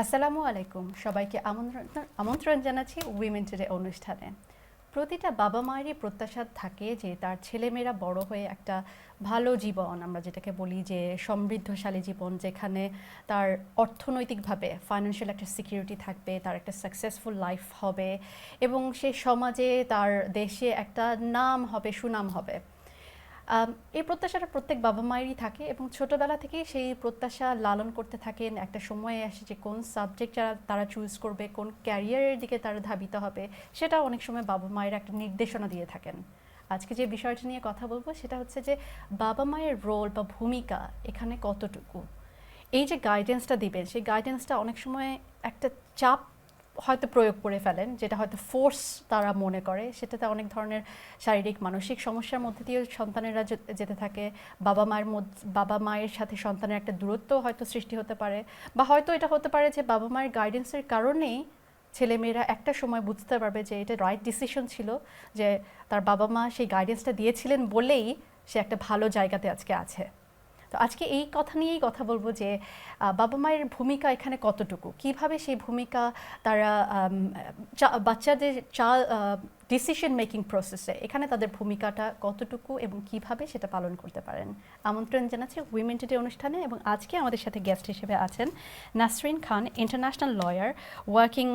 আসসালামু আলাইকুম সবাইকে আমন্ত্রণ জানাচ্ছি উইমেন টুডে অনুষ্ঠানে। প্রতিটা বাবা মায়েরই প্রত্যাশা থাকে যে তার ছেলেমেয়েরা বড় হয়ে একটা ভালো জীবন, আমরা যেটাকে বলি যে সমৃদ্ধশালী জীবন, যেখানে তার অর্থনৈতিকভাবে ফাইন্যান্সিয়াল একটা সিকিউরিটি থাকবে, তার একটা সাকসেসফুল লাইফ হবে এবং সে সমাজে তার দেশে একটা নাম হবে, সুনাম হবে। এই প্রত্যাশাটা প্রত্যেক বাবা মায়েরই থাকে এবং ছোটোবেলা থেকেই সেই প্রত্যাশা লালন করতে থাকেন। একটা সময়ে আসে যে কোন সাবজেক্ট তারা চুজ করবে, কোন ক্যারিয়ারের দিকে তারা ধাবিত হবে, সেটা অনেক সময় বাবা মায়ের একটা নির্দেশনা দিয়ে থাকেন। আজকে যে বিষয়টা নিয়ে কথা বলবো সেটা হচ্ছে যে বাবা মায়ের রোল বা ভূমিকা এখানে কতটুকু। এই যে গাইডেন্সটা দিবেন, সেই গাইডেন্সটা অনেক সময় একটা চাপ হয়তো প্রয়োগ করে ফেলেন, যেটা হয়তো ফোর্স তারা মনে করে। সেটাতে অনেক ধরনের শারীরিক মানসিক সমস্যার মধ্যে দিয়ে সন্তানেরা যেতে থাকে। বাবা মায়ের সাথে সন্তানের একটা দূরত্ব হয়তো সৃষ্টি হতে পারে, বা হয়তো এটা হতে পারে যে বাবা মায়ের গাইডেন্সের কারণেই ছেলেমেয়েরা একটা সময় বুঝতে পারবে যে এটা রাইট ডিসিশন ছিল, যে তার বাবা মা সেই গাইডেন্সটা দিয়েছিলেন বলেই সে একটা ভালো জায়গাতে আজকে আছে। তো আজকে এই কথা নিয়েই কথা বলবো যে বাবা মায়ের ভূমিকা এখানে কতটুকু, কিভাবে সেই ভূমিকা তারা বাচ্চাদের ডিসিশন মেকিং প্রসেসে এখানে তাদের ভূমিকাটা কতটুকু এবং কিভাবে সেটা পালন করতে পারেন। আমন্ত্রণ জানাচ্ছি উইমেন টুডে অনুষ্ঠানে। এবং আজকে আমাদের সাথে গেস্ট হিসেবে আছেন Nasrin Khan, international lawyer, working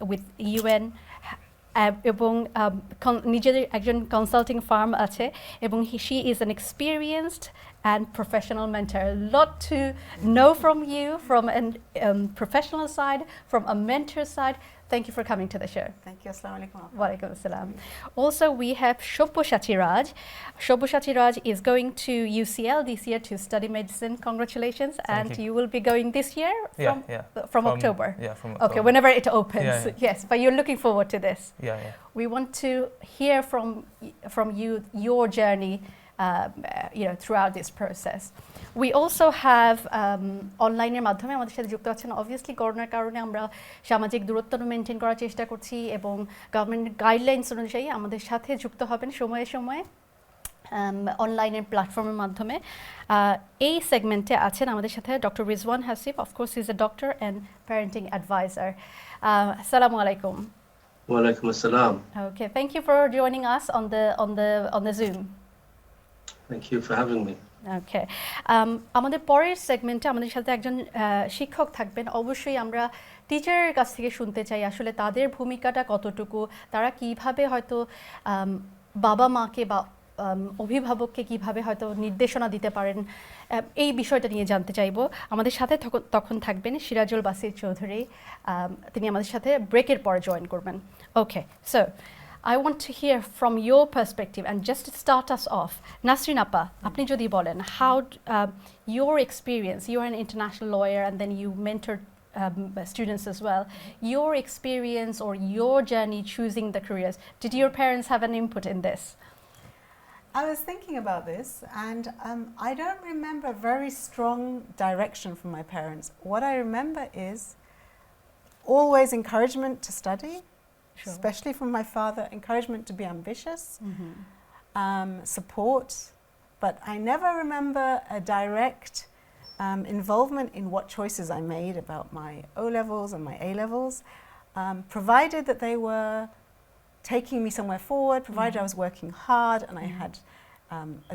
with UN, এবং নিজেদের একজন কনসাল্টিং ফার্ম আছে, এবং she is an experienced and professional mentor. A lot to know from you, from a professional side, from a mentor side. Thank you for coming to the show. Thank you. Assalamu alaikum. Wa alaikum assalam. Also, we have Shobhushati Raj. Shobhushati Raj is going to UCL this year to study medicine. Congratulations. And you will be going this year? From October? Yeah, from October. Okay, whenever it opens. Yeah. Yes, but you're looking forward to this. Yeah. We want to hear from you, your journey, throughout this process. We also have অনলাইনের মাধ্যমে আমাদের সাথে যুক্ত আছেন। Obviously করোনার কারণে আমরা সামাজিক দূরত্ব মেনটেন করার চেষ্টা করছি এবং গভর্নমেন্ট গাইডলাইন্স অনুযায়ী আমাদের সাথে যুক্ত হবেন সময়ে সময়ে অনলাইনের প্ল্যাটফর্মের মাধ্যমে। এই সেগমেন্টে আছেন আমাদের সাথে doctor Rizwan Hasif. Of course is a doctor and parenting advisor. আসসালামু আলাইকুম। ওয়ালাইকুম আসসালাম। Okay, thank you for joining us on the Zoom. Thank you for having me. ওকে, আমাদের পরের সেগমেন্টে আমাদের সাথে একজন শিক্ষক থাকবেন। অবশ্যই আমরা টিচারের কাছ থেকে শুনতে চাই আসলে তাদের ভূমিকাটা কতটুকু, তারা কিভাবে হয়তো বাবা মাকে বা অভিভাবককে কিভাবে হয়তো নির্দেশনা দিতে পারেন, এই বিষয়টা নিয়ে জানতে চাইব। আমাদের সাথে তখন থাকবেন সিরাজুল বাসির চৌধুরী, তিনি আমাদের সাথে ব্রেকের পরে জয়েন করবেন। ওকে, so I want to hear from your perspective, and just to start us off, Nasrin Appa, apni jodi bolen how your experience, you are an international lawyer and then you mentored students as well, your experience or your journey choosing the careers, did your parents have an input in this? I was thinking about this, and I don't remember a very strong direction from my parents. What I remember is always encouragement to study. Sure. Especially from my father, encouragement to be ambitious, support, but I never remember a direct involvement in what choices I made about my O-levels and my A-levels, provided that they were taking me somewhere forward, provided I was working hard and I had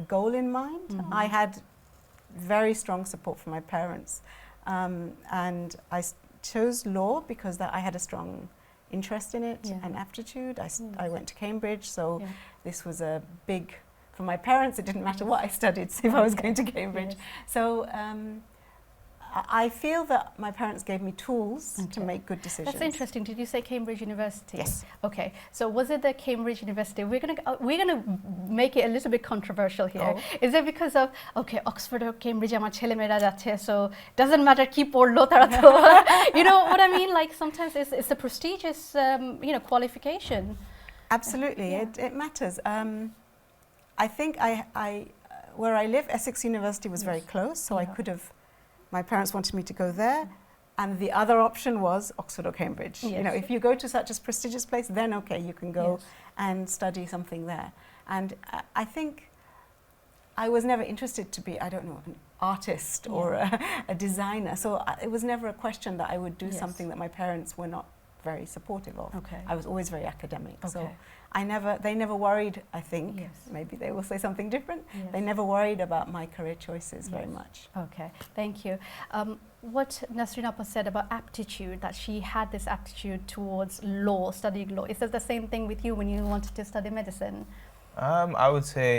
a goal in mind. I had very strong support from my parents, and I chose law because I had a strong interest in it and aptitude. I went to Cambridge, so this was a big, for my parents it didn't matter what I studied if I was going to Cambridge. So I feel that my parents gave me tools to make good decisions. That's interesting. Did you say Cambridge University? Yes. Okay, so was it the Cambridge University? We're gonna make it a little bit controversial here. Is it because of Oxford or Cambridge amar chele mera jacche, so doesn't matter ki porlo tara to you know what I mean, like sometimes it's a prestigious qualification. Absolutely. It matters. I think I where I live, Essex University was very close, so I could have, my parents wanted me to go there, and the other option was Oxford or Cambridge. Yes. You know, if you go to such a prestigious place, then okay, you can go and study something there. And I think I was never interested to be, I don't know, an artist or a designer. So it was never a question that I would do something that my parents were not very supportive of. Okay. I was always very academic. Okay. So they never worried, I think. Yes. Maybe they will say something different. Yes. They never worried about my career choices very much. Okay, thank you. What Nasreen Appa said about aptitude, that she had this aptitude towards law, studying law. Is that the same thing with you when you wanted to study medicine? I would say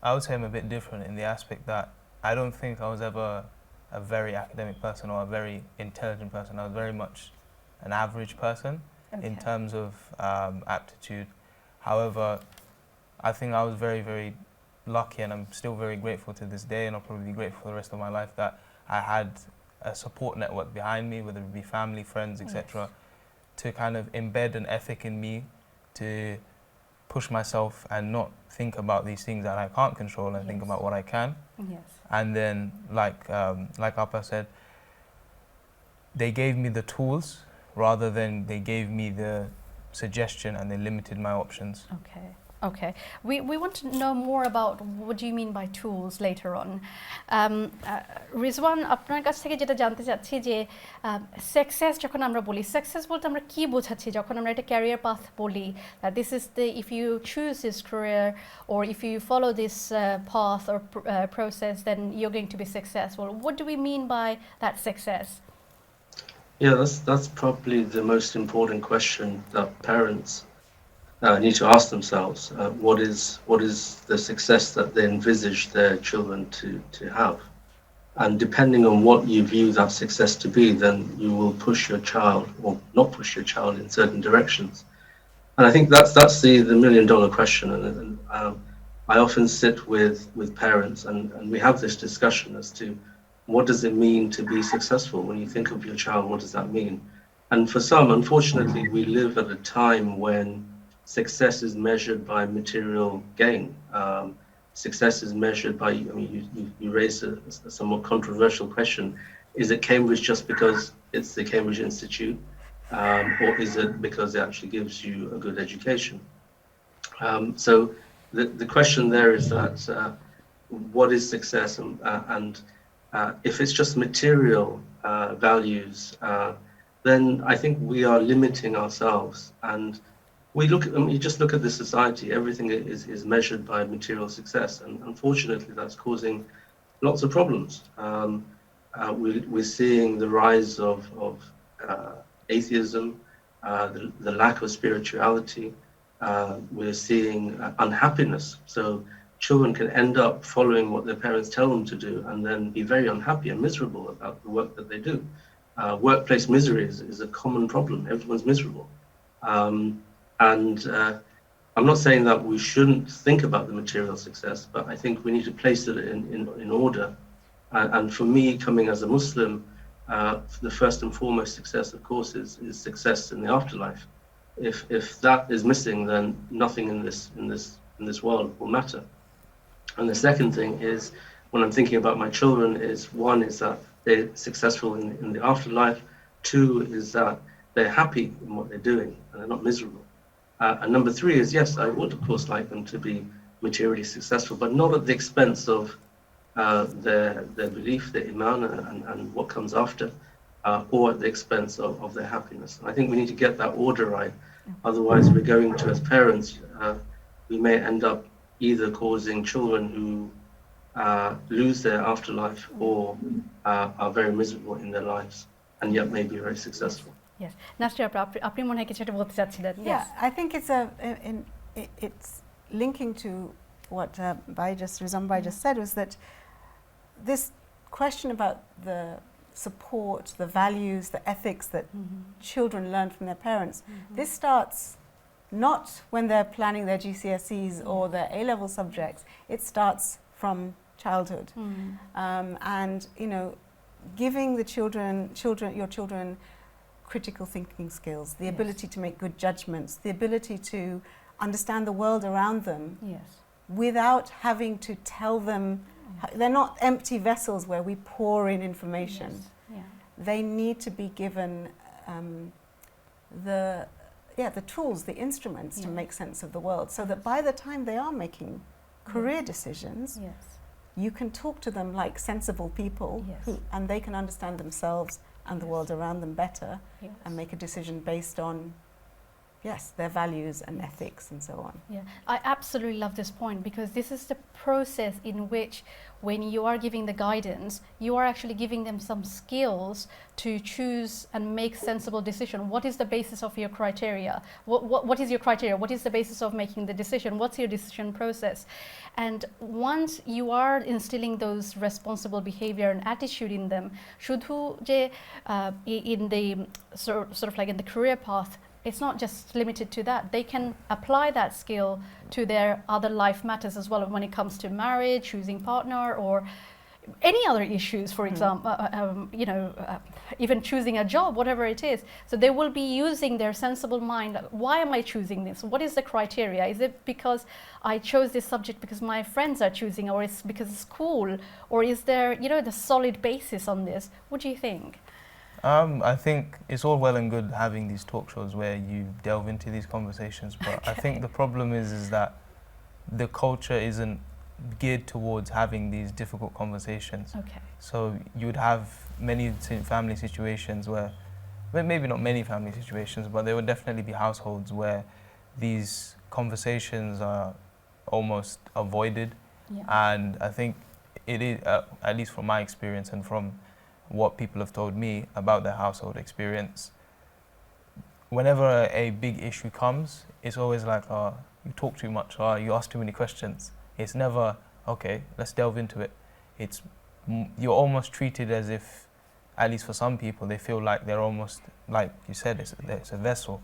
I'm a bit different in the aspect that I don't think I was ever a very academic person or a very intelligent person. I was very much an average person in terms of aptitude. However, I think I was very, very lucky, and I'm still very grateful to this day, and I'll probably be grateful for the rest of my life, that I had a support network behind me, whether it be family, friends, etc., to kind of embed an ethic in me to push myself and not think about these things that I can't control and think about what I can. Yes. And then, like Appa said, they gave me the tools rather than they gave me the suggestion and they limited my options. Okay. Okay. We want to know more about what do you mean by tools later on. Rizwan, আপনার কাছ থেকে যেটা জানতে চাচ্ছি যে success যখন আমরা বলি, সাকসেস বলতে আমরা কি বোঝাচ্ছি যখন আমরা একটা ক্যারিয়ার পাথ বলি, this is the, if you choose this career or if you follow this path or process, then you're going to be successful. What do we mean by that success? Yeah, that's probably the most important question that parents need to ask themselves. What is the success that they envisage their children to have? And depending on what you view that success to be, then you will push your child or not push your child in certain directions. And I think that's the million-dollar question. And I often sit with parents and we have this discussion as to what does it mean to be successful? When you think of your child, what does that mean? And for some, unfortunately, we live at a time when success is measured by material gain. Success is measured by, I mean, you raised a somewhat controversial question. Is it Cambridge just because it's the Cambridge Institute? Or is it because it actually gives you a good education? So the question there is that what is success? And if it's just material values, then I think we are limiting ourselves. And you just look at the society, everything is measured by material success. And unfortunately, that's causing lots of problems. We're seeing the rise of atheism, the lack of spirituality. We're seeing unhappiness. So children can end up following what their parents tell them to do and then be very unhappy and miserable about the work that they do. Workplace misery is a common problem. Everyone's miserable. And I'm not saying that we shouldn't think about the material success, but I think we need to place it in order. And for me, coming as a Muslim, the first and foremost success, of course, is success in the afterlife. If that is missing, then nothing in this world will matter. And the second thing is, when I'm thinking about my children, one is that they're successful in the afterlife. Two is that they're happy in what they're doing and they're not miserable. And number three is, yes, I would of course like them to be materially successful, but not at the expense of their belief, their iman, and what comes after, or at the expense of their happiness. And I think we need to get that order right. Otherwise, we're going to, as parents, we may end up either causing children who lose their afterlife or are very miserable in their lives, and yet may be very successful. Yes. Nasreen, আপনি মনে হয় কিছু একটা বলতে চাচ্ছিলেন? Yeah, I think it's linking to what Rizwan Bhai just said, was that this question about the support, the values, the ethics that children learn from their parents, this starts not when they're planning their GCSEs or their A-level subjects. It starts from childhood. And, you know, giving your children critical thinking skills, the ability to make good judgments, the ability to understand the world around them without having to tell them. They're not empty vessels where we pour in information. They need to be given the tools, the instruments to make sense of the world, so that by the time they are making career decisions, you can talk to them like sensible people, Yes. and they can understand themselves and the world around them better, Yes. and make a decision based on, yes, their values and Yes. ethics and so on. Yeah, I absolutely love this point, because this is the process in which, when you are giving the guidance, you are actually giving them some skills to choose and make sensible decision. What is the basis of your criteria? What is your criteria? What is the basis of making the decision? What's your decision process? And once you are instilling those responsible behavior and attitude in them, শুধু যে in the sort of like in the career path, it's not just limited to that. They can apply that skill to their other life matters as well, when it comes to marriage, choosing partner, or any other issues, for example, even choosing a job, whatever it is. So they will be using their sensible mind. Like, why am I choosing this? What is the criteria? Is it because I chose this subject because my friends are choosing, or it's because it's cool? Or is there, the solid basis on this? What do you think? I think it's all well and good having these talk shows where you delve into these conversations, but I think the problem is that the culture isn't geared towards having these difficult conversations. Okay. So you would have many family situations where, well, maybe not many family situations, but there would definitely be households where these conversations are almost avoided. Yeah. And I think it is, at least from my experience and from what people have told me about their household experience, whenever a big issue comes, it's always like, oh, you talk too much, or you ask too many questions. It's never, okay, let's delve into it. It's, you're almost treated as if, at least for some people, they feel like they're almost, like you said, it's a vessel,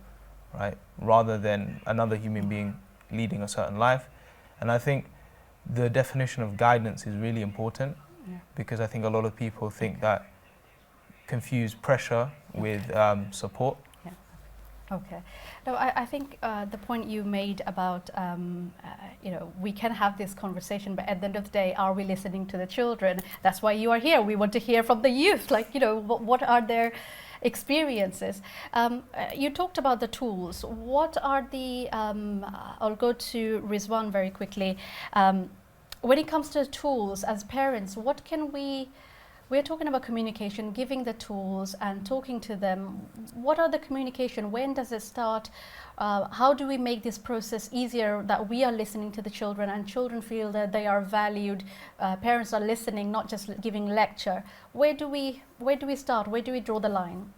right? Rather than another human being leading a certain life. And I think the definition of guidance is really important, because I think a lot of people think that confuse pressure with support. Okay. No, I think the point you made about, we can have this conversation, but at the end of the day, are we listening to the children? That's why you are here. We want to hear from the youth, like, what are their experiences? You talked about the tools. What are the, I'll go to Rizwan very quickly. When it comes to tools, as parents, what can we're talking about communication, giving the tools and talking to them. What are the communication? When does it start? How do we make this process easier, that we are listening to the children and children feel that they are valued? Parents are listening, not just giving lecture. Where do we start? Where do we draw the line?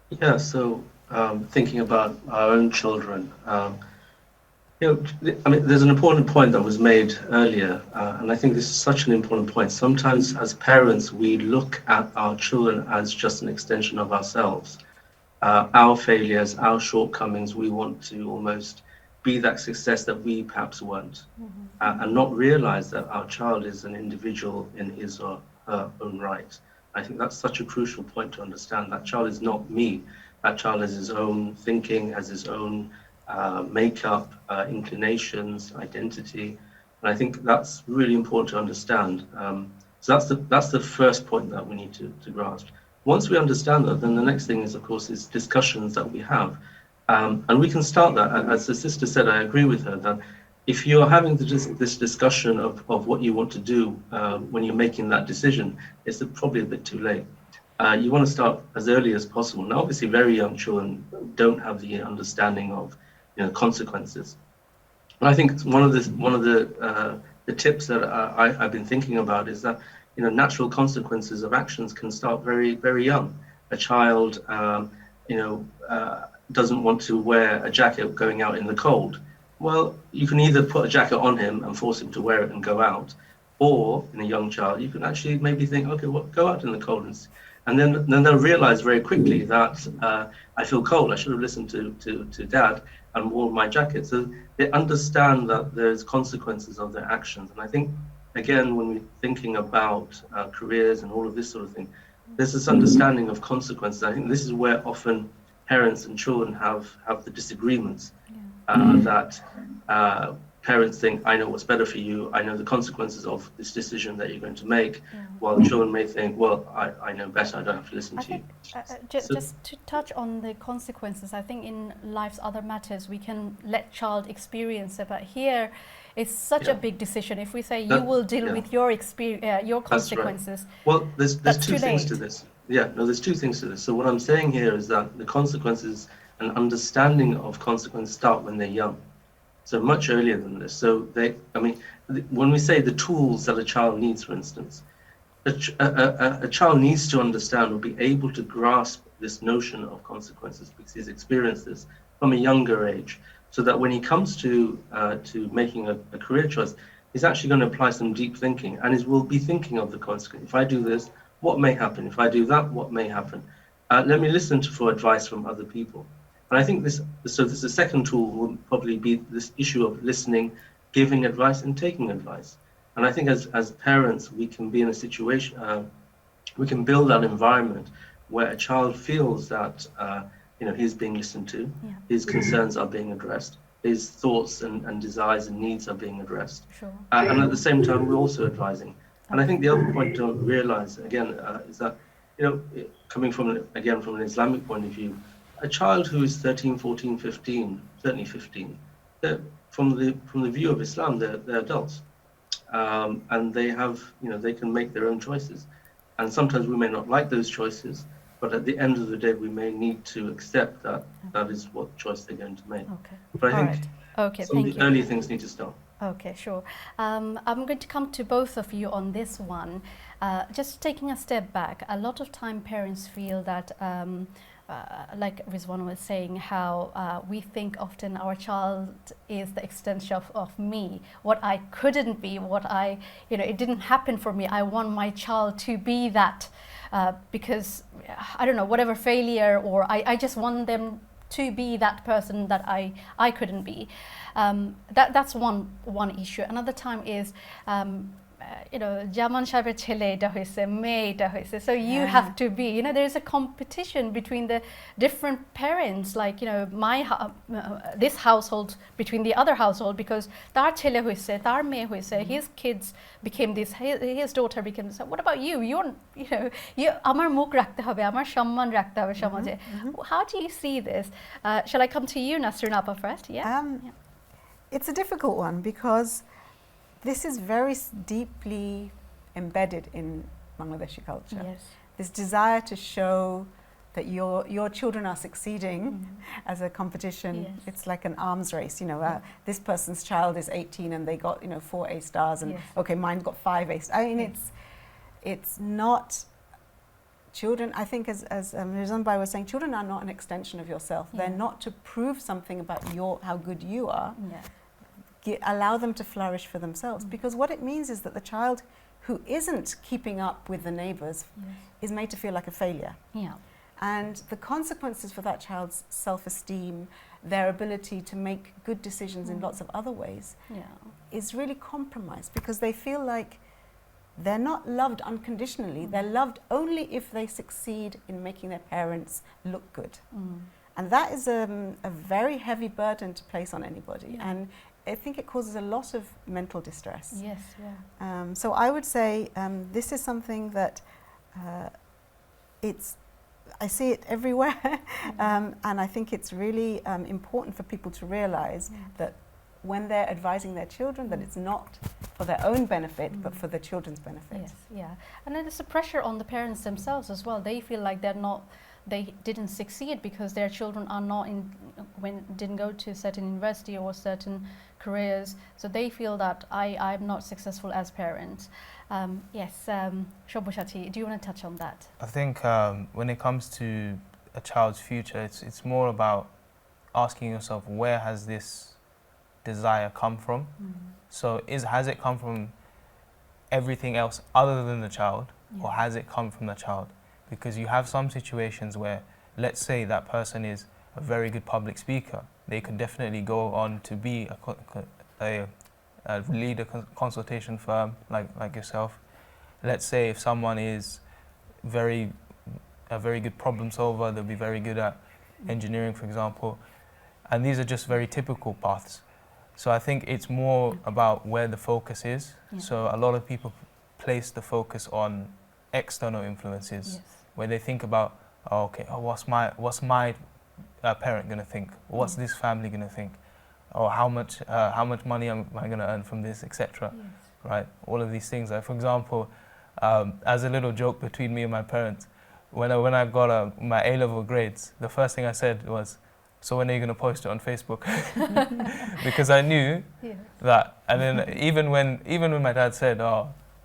Yeah, so thinking about our own children, there's an important point that was made earlier, and I think this is such an important point. Sometimes as parents, we look at our children as just an extension of ourselves. Our failures, our shortcomings, we want to almost be that success that we perhaps weren't, and not realize that our child is an individual in his or her own right. I think that's such a crucial point to understand. That child is not me. That child has his own thinking, has his own makeup, inclinations, identity, and I think that's really important to understand. So that's the first point that we need to grasp. Once we understand that, then the next thing is, of course, is discussions that we have, and we can start that. As the sister said, I agree with her that if you're having this discussion of what you want to do when you're making that decision, it's probably a bit too late. You want to start as early as possible. Now, obviously, very young children don't have the understanding of consequences. And I think one of the tips that I've been thinking about is that natural consequences of actions can start very, very young. A child doesn't want to wear a jacket going out in the cold. Well, you can either put a jacket on him and force him to wear it and go out, or in a young child, you can actually maybe think, okay, well, go out in the cold, and then they'll realize very quickly that I feel cold. I should have listened to Dad and worn my jacket. So they understand that there's consequences of their actions. And I think, again, when we're thinking about careers and all of this sort of thing, there's this understanding of consequences. I think this is where often parents and children have the disagreements, that parents think, I know what's better for you, I know the consequences of this decision that you're going to make, while children may think, well, I know better, I don't have to listen I to you. think So- just to touch on the consequences, I think in life's other matters we can let child experience it, but here it's such a Yeah. big decision. If we say you That- will deal yeah. with your experience, your That's right. consequences, Well, there's that's two too things to late. this. Yeah, no, there's two things to this. So what I'm saying here is that the consequences and understanding of consequences start when they're young. So much earlier than this. So when we say the tools that a child needs, for instance, a child needs to understand or be able to grasp this notion of consequences because he's experienced this from a younger age, so that when he comes to making a career choice, he's actually going to apply some deep thinking, and he will be thinking of the consequence. If I do this, what may happen? If I do that, what may happen? Let me listen for advice from other people. And I think this the second tool will probably be this issue of listening, giving advice, and taking advice. And I think as parents, we can be in a situation, we can build that environment where a child feels that he's being listened to, Yeah. his concerns are being addressed, his thoughts and desires and needs are being addressed. Sure. And at the same time, we're also advising. And I think the other point to realize, again, is that, coming from an Islamic point of view, a child who is 13, 14, 15, certainly 15, from the view of Islam, they're adults. And they have, they can make their own choices. And sometimes we may not like those choices, but at the end of the day, we may need to accept that that is what choice they're going to make. Okay. But I All think right. Okay. some of Thank the you. early things need to start. Okay, sure. I'm going to come to both of you on this one. Just taking a step back, a lot of time parents feel that, like Rizwan was saying, how we think often our child is the extension of me, what I couldn't be, it didn't happen for me. I want my child to be that because, I don't know, whatever failure, or I just want them to be that person that I couldn't be. That's one issue. Another time is Jaman Shaber Chele eta hoise, Mei eta hoise. So you have to be, there's a competition between the different parents, like, this household between the other household, because tar chele hoise, tar mei hoise, his kids became this, his daughter became this. What about you? Amar mukh rakhte hobe, amar সম্মান রাখতে হবে সমাজে. How do you see this? Shall I come to you, Nasrin Appa, first? Yeah. It's a difficult one because this is very deeply embedded in Bangladeshi culture. Yes. This desire to show that your children are succeeding as a competition. Yes. It's like an arms race. This person's child is 18 and they got 4 A stars, and Yes. okay, mine got 5 A stars. I mean, it's not. Children, I think, as Rizwan Bhai was saying, children are not an extension of yourself. Yeah. They're not to prove something about how good you are. Yeah. Allow them to flourish for themselves, because what it means is that the child who isn't keeping up with the neighbors is made to feel like a failure. Yeah. And the consequences for that child's self-esteem, their ability to make good decisions in lots of other ways, is really compromised, because they feel like they're not loved unconditionally. They're loved only if they succeed in making their parents look good. And that is a very heavy burden to place on anybody. And I think it causes a lot of mental distress. Yes, yeah. So I would say this is something that I see it everywhere, and I think it's really important for people to realize that when they're advising their children, that it's not for their own benefit, but for the children's benefit. Yes, yeah. And then there's a pressure on the parents themselves as well. They feel like they didn't succeed because their children are not didn't go to certain university or certain careers. So they feel that I'm not successful as parents. Yes, Shoboshati, do you want to touch on that? I think when it comes to a child's future, it's more about asking yourself, where has this desire come from? So has it come from everything else other than the child, or has it come from the child? Because you have some situations where, let's say that person is a very good public speaker, they could definitely go on to be lead a consultation firm like yourself. Let's say if someone is a very good problem solver, they'll be very good at engineering, for example. And these are just very typical paths. So I think it's more about where the focus is. Yeah. So a lot of people place the focus on external influences, Yes. where they think about, oh, okay, oh, what's my parent gonna think? What's this family gonna think? Or how much money am I gonna earn from this, etc. Yes. Right? All of these things. Like, for example, as a little joke between me and my parents, when I got my A-level grades, the first thing I said was, so when are you going to post it on Facebook? Because I knew Yes. that. And then even when my dad said, oh,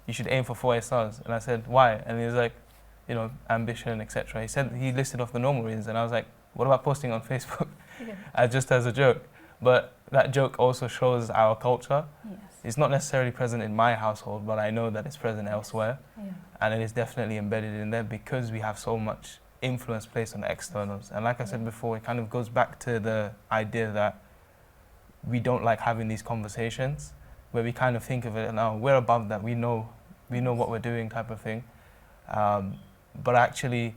you should aim for 4 stars, and I said, why? And he was like, ambition, etc. He listed off the normal reasons, and I was like, what about posting on Facebook? Yeah. Just as a joke. But that joke also shows our culture. Yes. It's not necessarily present in my household, but I know that it's present elsewhere. Yeah. And it is definitely embedded in there because we have so much influence placed on the externals. And like I said before, it kind of goes back to the idea that we don't like having these conversations where we kind of think of it, now we're above that, we know what we're doing type of thing. But actually,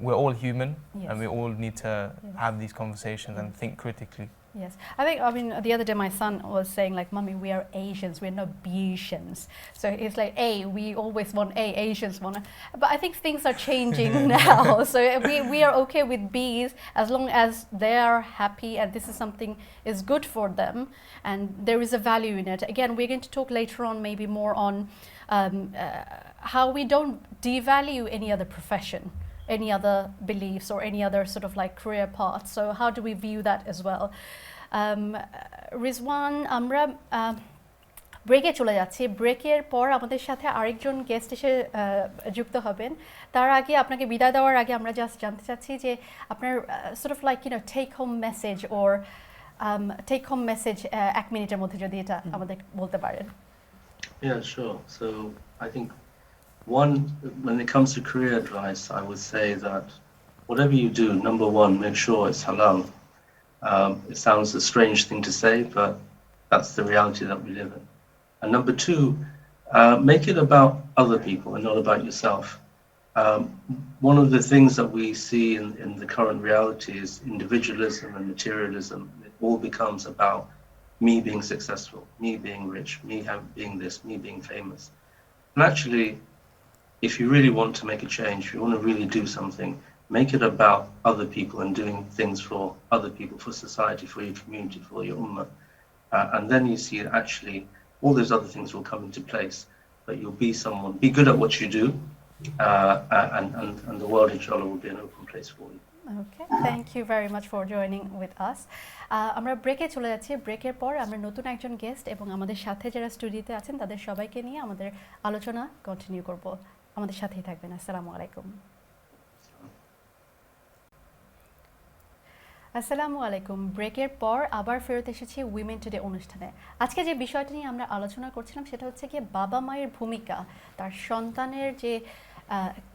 we're all human. Yes. And we all need to Yes. have these conversations and think critically. Yes, I mean, the other day my son was saying, like, Mommy, we are Asians, we're not Asians. So it's like, we always want Asians want. But I think things are changing now. So we are okay with Bs as long as they are happy and this is something is good for them and there is a value in it. Again, we're going to talk later on maybe more on how we don't devalue any other profession, any other beliefs or any other sort of like career path. So how do we view that as well? Rizwan, আমরা ব্রেকে চলে যাচ্ছি। ব্রেকের পর আমাদের সাথে আরেকজন guest এসে যুক্ত হবেন। তার আগে আপনাকে বিদায় দেওয়ার আগে আমরা জাস্ট জানতে চাচ্ছি যে আপনার sort of like take home message or take home message 1 মিনিটের মধ্যে যদি এটা আমাদের বলতে পারেন। Yeah, sure. So I think one, when it comes to career advice, I would say that whatever you do, number one, make sure it's halal. It sounds a strange thing to say, but that's the reality that we live in. And number two, make it about other people and not about yourself. One of the things that we see in the current reality is individualism and materialism. It all becomes about me being successful, me being rich, me being this, me being famous. And actually, if you really want to make a change, if you want to really do something, make it about other people and doing things for other people, for society, for your community, for your ummah. And then you see that actually all those other things will come into place. But you'll be good at what you do, and the world, inshallah, will be an open place for you. Okay, thank you very much for joining with us. আমরা ব্রেকে চলে যাচ্ছি। ব্রেকের পর আমরা নতুন একজন guest এবং আমাদের সাথে যারা স্টুডিওতে আছেন তাদের সবাইকে নিয়ে আমাদের আলোচনা কন্টিনিউ করব। আমাদের সাথেই থাকবেন। আসসালামু আলাইকুম। আসসালামু আলাইকুম। ব্রেকের পর আবার ফেরত এসেছি উইমেন টুডে অনুষ্ঠানে। আজকে যে বিষয়টা নিয়ে আমরা আলোচনা করছিলাম সেটা হচ্ছে কি বাবা মায়ের ভূমিকা, তার সন্তানের যে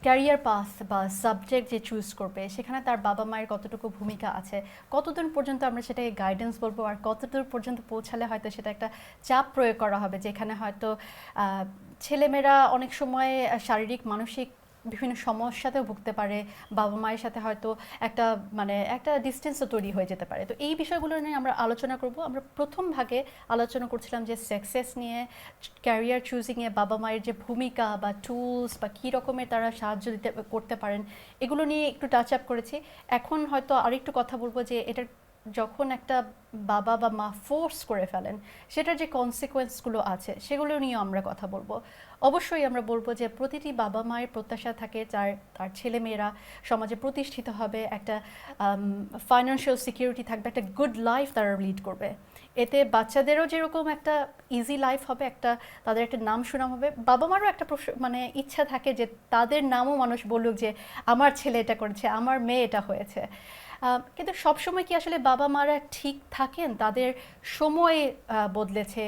ক্যারিয়ার পাথ বা সাবজেক্ট যে চুজ করবে সেখানে তার বাবা মায়ের কতটুকু ভূমিকা আছে, কতদূর পর্যন্ত আমরা সেটাকে গাইডেন্স বলবো আর কতদূর পর্যন্ত পৌঁছালে হয়তো সেটা একটা চাপ প্রয়োগ করা হবে, যেখানে হয়তো ছেলেমেয়েরা অনেক সময় শারীরিক মানসিক বিভিন্ন সমস্যাতেও ভুগতে পারে, বাবা মায়ের সাথে হয়তো একটা ডিস্টেন্সও তৈরি হয়ে যেতে পারে। তো এই বিষয়গুলো নিয়ে আমরা আলোচনা করব। আমরা প্রথম ভাগে আলোচনা করছিলাম যে সাকসেস নিয়ে, ক্যারিয়ার চুজিংয়ে বাবা মায়ের যে ভূমিকা বা টুলস বা কী রকমের তারা সাহায্য করতে পারেন এগুলো নিয়ে একটু টাচ আপ করেছি। এখন হয়তো আরেকটু কথা বলবো যে এটার যখন একটা বাবা বা মা ফোর্স করে ফেলেন সেটার যে কনসিকোয়েন্সগুলো আছে সেগুলো নিয়েও আমরা কথা বলবো। অবশ্যই আমরা বলবো যে প্রতিটি বাবা মায়ের প্রত্যাশা থাকে তার ছেলেমেয়েরা সমাজে প্রতিষ্ঠিত হবে, একটা ফাইন্যান্সিয়াল সিকিউরিটি থাকবে, একটা গুড লাইফ তারা লিড করবে। এতে বাচ্চাদেরও যেরকম একটা ইজি লাইফ হবে, তাদের একটা নাম সুনাম হবে, বাবা মারও একটা ইচ্ছা থাকে যে তাদের নামও মানুষ বলুক যে আমার ছেলে এটা করেছে, আমার মেয়ে এটা হয়েছে। কিন্তু সবসময় কি আসলে বাবা মারা ঠিক থাকেন? তাদের সময় বদলেছে,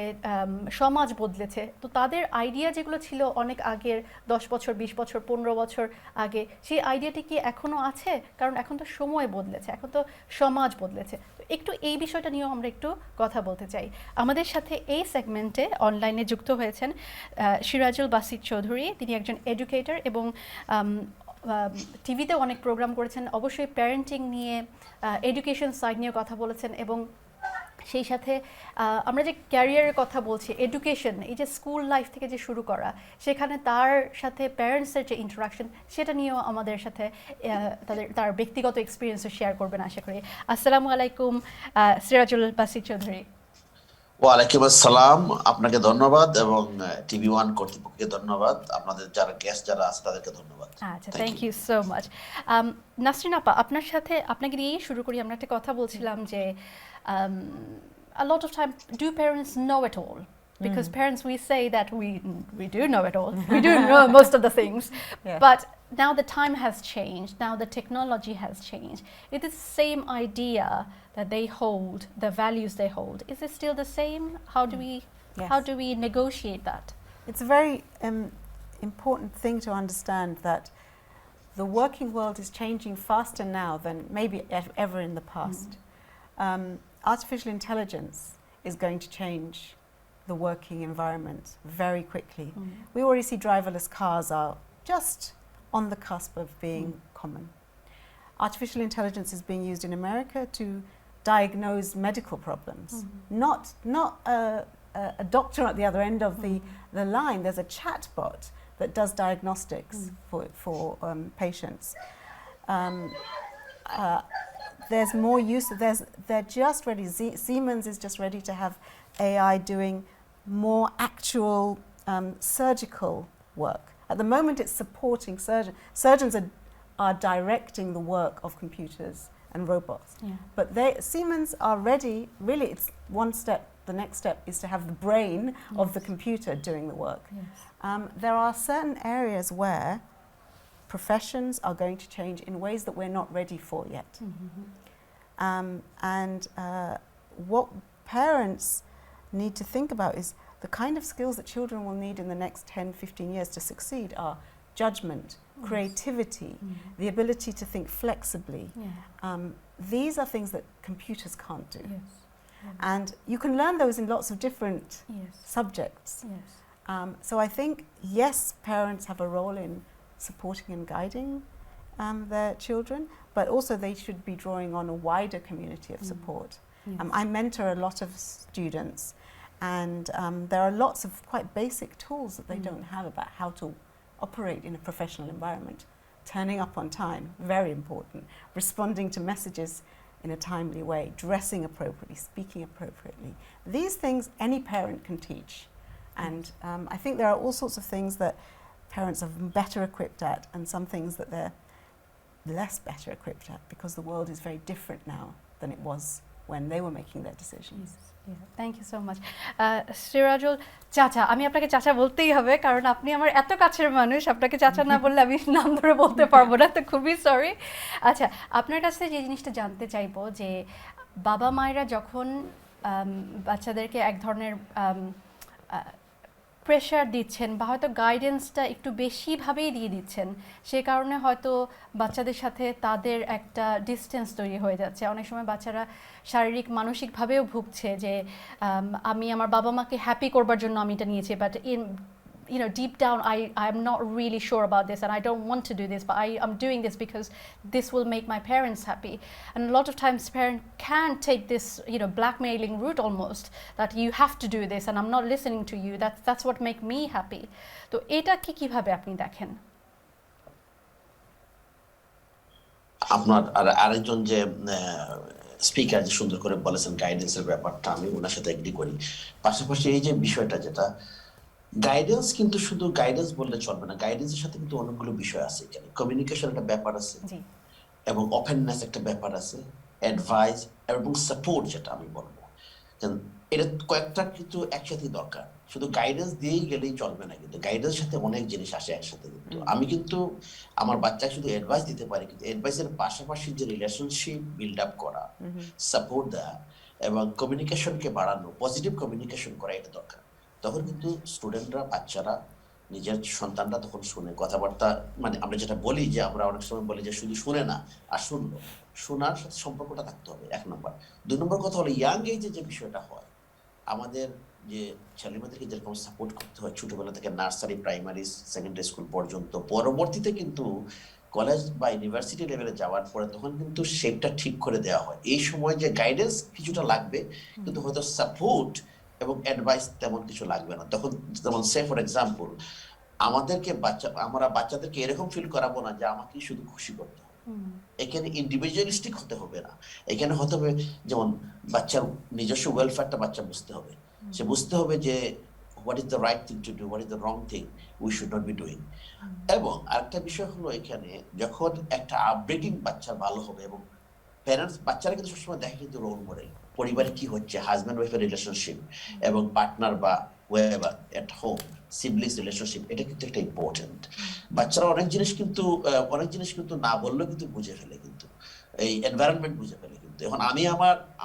সমাজ বদলেছে, তো তাদের আইডিয়া যেগুলো ছিল অনেক আগের 10 বছর 20 বছর 15 বছর আগে সেই আইডিয়াটি কি এখনও আছে? কারণ এখন তো সময় বদলেছে, এখন তো সমাজ বদলেছে। তো একটু এই বিষয়টা নিয়েও আমরা একটু কথা বলতে চাই। আমাদের সাথে এই সেগমেন্টে অনলাইনে যুক্ত হয়েছেন সিরাজুল বাসির চৌধুরী। তিনি একজন এডুকেটর এবং টিভিতেও অনেক প্রোগ্রাম করেছেন, অবশ্যই প্যারেন্টিং নিয়ে, এডুকেশন সাইড নিয়ে কথা বলেছেন এবং সেই সাথে আমরা যে ক্যারিয়ারের কথা বলছি, এডুকেশন, এই যে স্কুল লাইফ থেকে যে শুরু করা, সেখানে তার সাথে প্যারেন্টসের যে ইন্টারাকশন, সেটা নিয়েও আমাদের সাথে তার ব্যক্তিগত এক্সপিরিয়েন্সও শেয়ার করবেন আশা করি। আসসালামু আলাইকুম সিরাজুল বাসির চৌধুরী। ওয়ালাইকুম আসসালাম, আপনাকে ধন্যবাদ এবং টিভি ওয়ান কর্তৃপক্ষকে ধন্যবাদ, আপনাদের যারা গেস্ট যারা আছে তাদেরকে ধন্যবাদ। আচ্ছা, thank you so much. Nasrin আপা, আপনাকে নিয়েই শুরু করি। আমরা একটা কথা বলছিলাম যে a lot of time, do parents know it all? Because parents, we say that we do know it all. We do know most of the things. Yeah. But now the time has changed. Now the technology has changed. It is the same idea that they hold, the values they hold. Is it still the same? Yes. How do we negotiate that? It's a very important thing to understand that the working world is changing faster now than maybe ever in the past. Artificial intelligence is going to change the working environment very quickly. We already see driverless cars are just on the cusp of being common. Artificial intelligence is being used in America to diagnose medical problems, not a doctor at the other end of the line. There's a chatbot that does diagnostics for patients. There's more use. They're just ready. Siemens is just ready to have AI doing more actual surgical work. At the moment, it's supporting surgeons. Surgeons are directing the work of computers and robots. Yeah. But Siemens are ready. Really, it's one step. The next step is to have the brain of the computer doing the work. Yes. There are certain areas where professions are going to change in ways that we're not ready for yet. What parents need to think about is the kind of skills that children will need in the next 10, 15 years to succeed are judgment, creativity, the ability to think flexibly. Yeah. These are things that computers can't do. Yes. And you can learn those in lots of different Yes. subjects. Yes. So I think, yes, parents have a role in supporting and guiding their children, but also they should be drawing on a wider community of support. Yes. I mentor a lot of students, and there are lots of quite basic tools that they don't have about how to operate in a professional environment. Turning up on time, very important. Responding to messages in a timely way, dressing appropriately, speaking appropriately. These things any parent can teach. And I think there are all sorts of things that parents are better equipped at, and some things that they're less better equipped at, because the world is very different now than it was when they were making their decisions. Thank you so much. Sirajul চাচা, আমি আপনাকে চাচা বলতেই হবে, কারণ আপনি আমার এত কাছের মানুষ। আপনাকে চাচা না বললে আমি নাম ধরে বলতে পারবো না, তো খুবই সরি। আচ্ছা, আপনার কাছে যে জিনিসটা জানতে চাইবো যে বাবা মায়েরা যখন বাচ্চাদেরকে এক ধরনের প্রেশার দিচ্ছেন বা হয়তো গাইডেন্সটা একটু বেশিভাবেই দিয়ে দিচ্ছেন, সে কারণে হয়তো বাচ্চাদের সাথে তাদের একটা ডিস্টেন্স তৈরি হয়ে যাচ্ছে। অনেক সময় বাচ্চারা শারীরিক মানসিকভাবেও ভুগছে যে আমি আমার বাবা মাকে হ্যাপি করবার জন্য আমি এটা নিয়েছি, but deep down I'm not really sure about this and I don't want to do this, but I'm doing this because this will make my parents happy. And a lot of times parents can take this blackmailing route almost, that you have to do this and I'm not listening to you, that's what make me happy. তো এটা কিভাবে আপনি দেখেন? আপনার আরেকজন যে speaker যে সুন্দর করে বলেছেন গাইডেন্সের ব্যাপারটা, আমি ওনার সাথে এগ্রি করি। পাশাপাশি এই যে বিষয়টা, যেটা গাইডেন্স, কিন্তু শুধু গাইডেন্স বললে চলবে না, গাইডেন্সের সাথে কিন্তু অনেকগুলো বিষয় আছে। এখানে কমিউনিকেশন একটা ব্যাপার আছে, এবং ওপেননেস একটা ব্যাপার আছে, অ্যাডভাইস এবং সাপোর্ট, যেটা আমি বলবো এটা কয়েকটা কিন্তু একসাথে দরকার। শুধু গাইডেন্স দিয়েই গেলেই চলবে না, কিন্তু গাইডেন্সের সাথে অনেক জিনিস আসে একসাথে। কিন্তু আমি কিন্তু আমার বাচ্চাকে শুধু অ্যাডভাইস দিতে পারি, কিন্তু অ্যাডভাইসের পাশাপাশি যে রিলেশনশিপ বিল্ড আপ করা, সাপোর্ট দেওয়া এবং কমিউনিকেশনকে বাড়ানো, পজিটিভ কমিউনিকেশন করা, এটা দরকার। তখন কিন্তু স্টুডেন্টরা, বাচ্চারা, নিজের সন্তানরা তখন শুনে কথাবার্তা। মানে আমরা যেটা বলি যে আমরা অনেক সময় বলি যে শুধু শুনে না, আর শুনলো, শোনার সাথে সম্পর্কটা থাকতে হবে, 1 নম্বর। 2 নম্বর কথা হলো ইয়াং এজে যে বিষয়টা হয়, আমাদের যে ছেলেমেয়েদেরকে যেরকম সাপোর্ট করতে হয় ছোটবেলা থেকে, নার্সারি, প্রাইমারি, সেকেন্ডারি স্কুল পর্যন্ত, পরবর্তীতে কিন্তু কলেজ বা ইউনিভার্সিটি লেভেলে যাওয়ার পরে তখন কিন্তু শেপটা ঠিক করে দেওয়া হয়। এই সময় যে গাইডেন্স কিছুটা লাগবে, কিন্তু হয়তো সাপোর্ট এবং অ্যাডভাইস তেমন কিছু লাগবে না তখন। যেমন সে ফর এক্সাম্পল, আমরা বাচ্চাদেরকে এরকম ফিল করাবো না যে আমাকে শুধু খুশি করতে হবে। এখানে ইন্ডিভিজুয়ালিস্টিক হতে হবে না, এখানে হতে হবে যেমন বাচ্চার নিজস্ব ওয়েলফেয়ারটা বাচ্চা বুঝতে হবে। সে বুঝতে হবে যে what is the right thing to do, what is the wrong thing we should not be doing. এবং আরেকটা বিষয় হলো এখানে যখন একটা আপব্রিডিং বাচ্চা ভালো হবে, এবং প্যারেন্টস বাচ্চারা কিন্তু সবসময় দেখে কিন্তু রোল মডেল, পরিবারে কি হচ্ছে, হাজব্যান্ড ওয়াইফের রিলেশনশিপ এবং পার্টনার বা whatever at home siblings relationship, এটা কিন্তু একটা ইম্পর্টেন্ট। বাচ্চারা অনেক জিনিস কিন্তু না বললেও কিন্তু বুঝে ফেলে, কিন্তু এই এনভায়রনমেন্ট বুঝে ফেলে। কিন্তু এখন আমি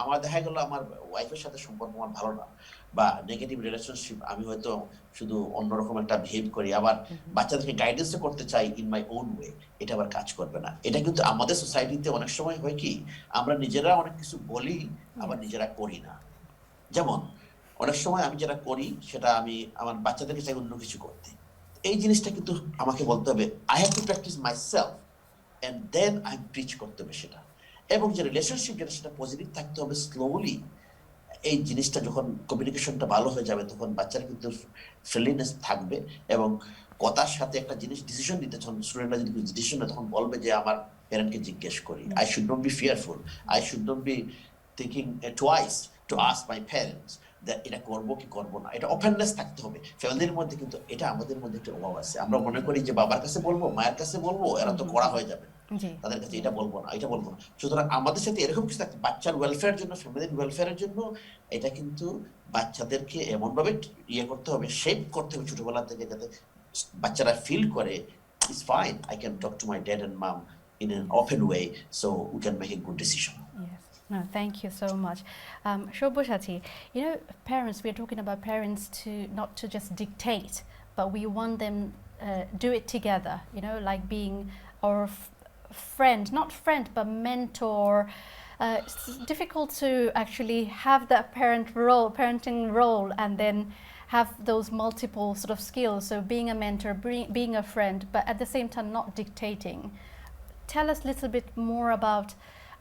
আমার দেখা গেল আমার ওয়াইফের সাথে সম্পর্ক আমার ভালো না, বা নেগেটিভ রিলেশনশিপ, আমি হয়তো শুধু অন্যরকম একটা বিহেভ করি, আবার বাচ্চাদেরকে গাইডেন্স করতে চাই ইন মাই ওন ওয়ে, এটা আবার কাজ করবে না। এটা কিন্তু আমাদের সোসাইটিতে অনেক সময় হয় কি, আমরা নিজেরা অনেক কিছু বলি আবার নিজেরা করি না। যেমন অনেক সময় আমি যেটা করি সেটা আমি আমার বাচ্চাদেরকে চাই অন্য কিছু করতে। এই জিনিসটা কিন্তু আমাকে বলতে হবে I have to practise myself and then I preach করতে হবে সেটা। এবং যে রিলেশনশিপ যেটা সেটা পজিটিভ থাকতে হবে। স্লোলি এই জিনিসটা যখন কমিউনিকেশনটা ভালো হয়ে যাবে তখন বাচ্চারা কিন্তু ফ্রেন্ডলিনেস থাকবে, এবং কথার সাথে একটা জিনিস ডিসিশন নিতে, যখন স্টুডেন্টরা যদি ডিসিশন নেয় তখন বলবে যে আমার প্যারেন্টকে জিজ্ঞেস করি। I should not be fearful, I should not be thinking twice to ask my parents এটা করবো কি করবো না। এটা ওপেননেস থাকতে হবে ফ্যামিলির মধ্যে, কিন্তু এটা আমাদের মধ্যে একটা অভাব আছে। আমরা মনে করি যে বাবার কাছে বলবো, মায়ের কাছে বলবো, এরা তো করা হয়ে যাবে, তাদের কাছে এটা বলবো না, এটা বলবো না। সুতরাং আমাদের সাথে এরকম কিছু থাকতে, বাচ্চার ওয়েলফেয়ারের জন্য, ফ্যামিলির ওয়েলফেয়ারের জন্য, এটা কিন্তু বাচ্চাদেরকে এমন ভাবে করতে হবে, শেপ করতে হবে ছোটবেলা থেকে, যাতে বাচ্চারা ফিল করে it's fine, I can talk to my dad and mum in an open way, so we can make a good decision. Yes. No, thank you so much. Shobushati, you know, parents, we're talking about parents to not to just dictate, but we want them do it together, you know, like being our friend, not friend, but mentor. It's difficult to actually have that parenting role, and then have those multiple sort of skills. So being a mentor, being a friend, but at the same time not dictating. Tell us a little bit more about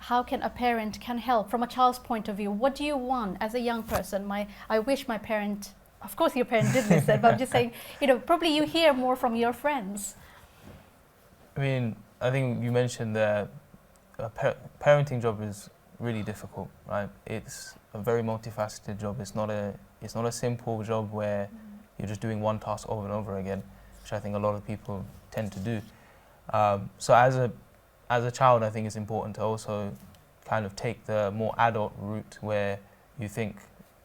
how can a parent can help from a child's point of view. What do you want as a young person? I wish my parent, of course your parent did listen, but I'm just saying, you know, probably you hear more from your friends. I mean, I think you mentioned that parenting job is really difficult, right? It's a very multifaceted job. It's not a simple job where you're just doing one task over and over again, which I think a lot of people tend to do. So as a child, I think it's important to also kind of take the more adult route where you think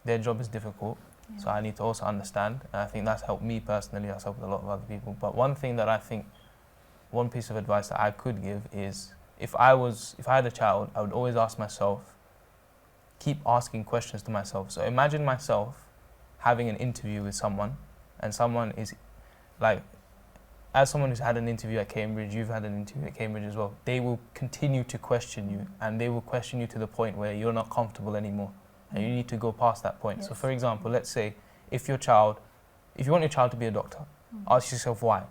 their job is difficult, so I need to also understand. And I think that's helped me personally, that's helped a lot of other people. But one thing that I think, one piece of advice that I could give is, if I had a child, I would always ask myself, keep asking questions to myself. So imagine myself having an interview with someone, and someone is like, as someone who's had an interview at Cambridge, you've had an interview at Cambridge as well, they will continue to question you, and they will question you to the point where you're not comfortable anymore, and you need to go past that point. Yes. So for example, let's say if you want your child to be a doctor, ask yourself why,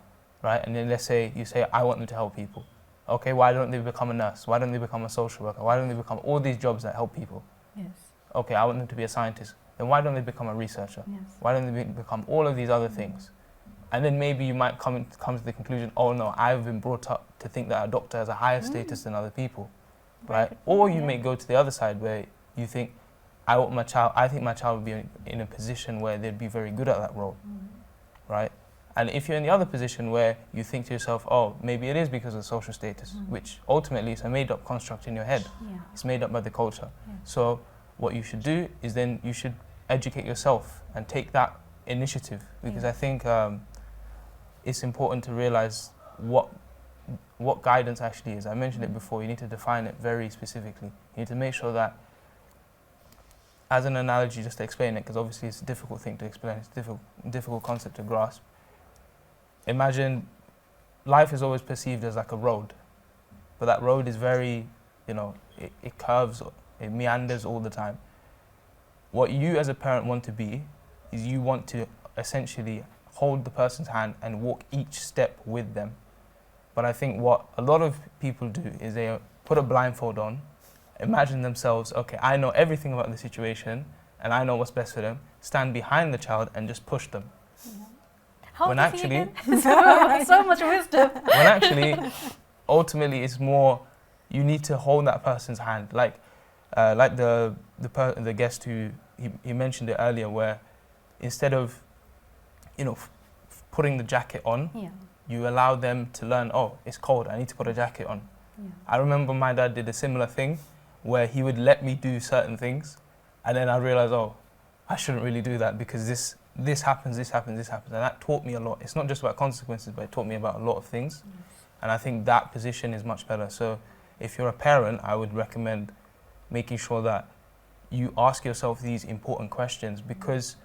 right? And then let's say you say, I want them to help people. Okay, why don't they become a nurse? Why don't they become a social worker? Why don't they become all these jobs that help people? Yes. Okay, I want them to be a scientist. Then why don't they become a researcher? Yes. Why don't they become all of these other things? And then maybe you might come to the conclusion, oh no, I've been brought up to think that a doctor has a higher status than other people, right? Or you may go to the other side where you think, I think my child would be in a position where they'd be very good at that role, right? And if you're in the other position where you think to yourself, oh, maybe it is because of social status, which ultimately is a made-up construct in your head. Yeah. It's made up by the culture. So what you should do is then you should educate yourself and take that initiative, because I think it's important to realize what guidance actually is. I mentioned it before, you need to define it very specifically. You need to make sure that, as an analogy, just to explain it, because obviously it's a difficult thing to explain, it's a difficult concept to grasp. Imagine life is always perceived as like a road, but that road is very, you know, it curves, it meanders all the time. What you as a parent want to be is you want to essentially hold the person's hand and walk each step with them. But I think what a lot of people do is they put a blindfold on, imagine themselves, okay, I know everything about the situation and I know what's best for them, stand behind the child and just push them. How When does he actually- again? so much wisdom. When actually, ultimately, it's more, you need to hold that person's hand. Like the guest who, he mentioned it earlier, where instead of, putting the jacket on, Yeah. you allow them to learn, oh, it's cold, I need to put a jacket on. Yeah. I remember my dad did a similar thing where he would let me do certain things and then I realized, oh, I shouldn't really do that because this happens. And that taught me a lot. It's not just about consequences, but it taught me about a lot of things. Yes. And I think that position is much better. So if you're a parent, I would recommend making sure that you ask yourself these important questions because